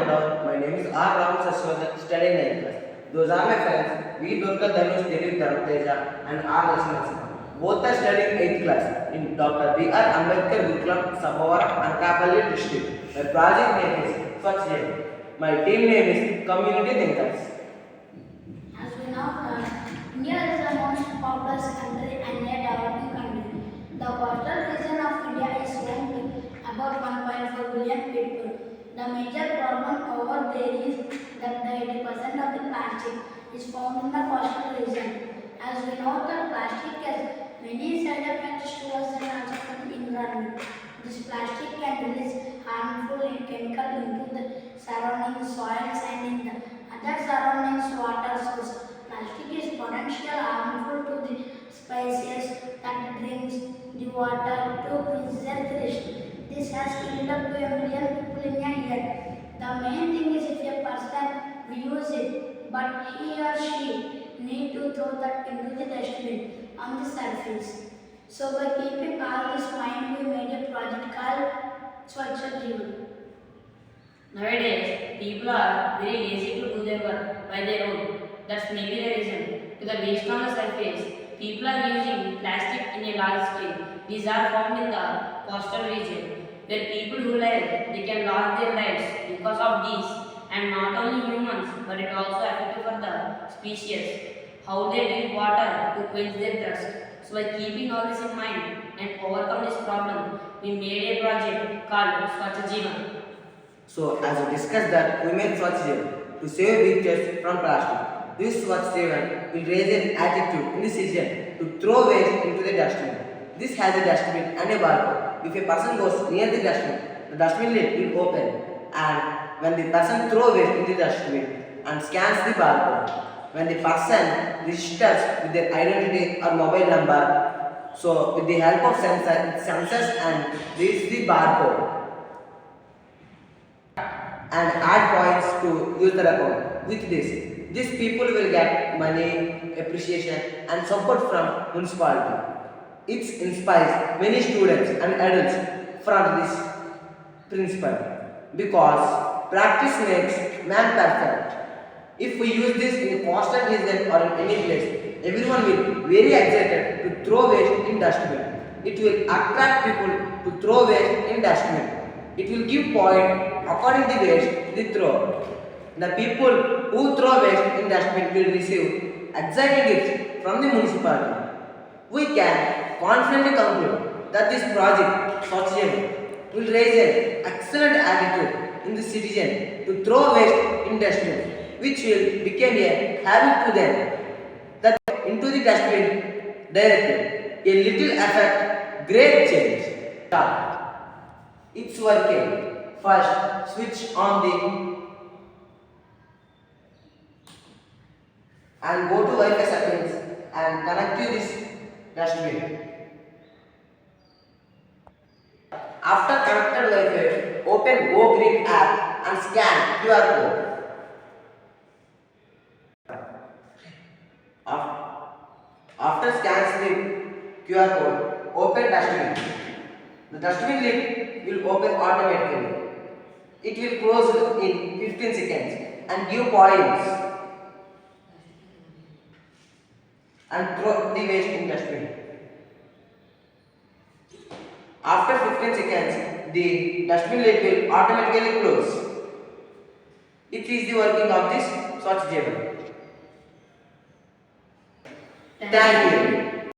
down. My name is R. Rahul Saswat, studying 9th class. Those are my friends. We Durga Dhanush, Dilip Dharmateja and R. Lakshman. Both are studying 8th class in Dr. B.R. Ambedkar Gurukulam, Sabhavara, Anakapalli district. My project name is Swachh Jai. My team name is Community Thinkers. As we now learn, India is the most populous country and a developing country. The coastal region of India is home to about 1.4 billion people. The major problem over there is that the 80% of the plastic is found in the coastal region. As we know that plastic has many side effects to us and also for the environment. This plastic can release harmful chemical into the surrounding soils and in the other surroundings water source. Plastic is potentially harmful to the species that drinks the water to quench their thirst. This has killed up to a million people in a year. The main thing is if a person use it, but he or she need to throw that into the dustbin on the surface. So by keeping all this in mind, we made a project called Swachh Jeevan. Nowadays, people are very lazy to do their work by their own. That's maybe the reason. To the waste on the surface, people are using plastic in a large scale. These are found in the coastal region, where people who live, they can lose their lives because of these. And not only humans, but it also affects for the species, how they drink water to quench their thirst. So by keeping all this in mind and overcome this problem, we made a project called Swachh Jeevan. So, as we discussed that, we made Swachh Jai to save beaches from plastic. This Swachh Jai will raise an attitude in the citizen to throw waste into the dustbin. This has a dustbin and a barcode. If a person goes near the dustbin lid will open, and when the person throws waste into the dustbin and scans the barcode, when the person registers with their identity or mobile number, so with the help of sensors and reads the barcode and add points to use their account. With this, these people will get money, appreciation and support from municipality. It inspires many students and adults from this principle because practice makes man perfect. If we use this in a coastal region or in any place, everyone will be very excited to throw waste in dustbin. It will attract people to throw waste in dustbin. It will give point according to the waste they throw. The people who throw waste in dustbin will receive exciting gifts from the municipality. We can confidently conclude that this project, Swachh Jai, will raise an excellent attitude in the citizen to throw waste in dustbin, which will become a habit to them. That into the dustbin directly, a little effect, great change. Start. It's working. First, switch on the and go to Wi-Fi settings and connect to this dustbin. After connected Wi-Fi, open Go Green app and scan QR code. After scans the QR code, open dustbin. The dustbin lid will open automatically. It will close in 15 seconds and give points and throw the waste in dustbin. After 15 seconds, the dustbin lid will automatically close. It is the working of this Swachh Jai. Thank you.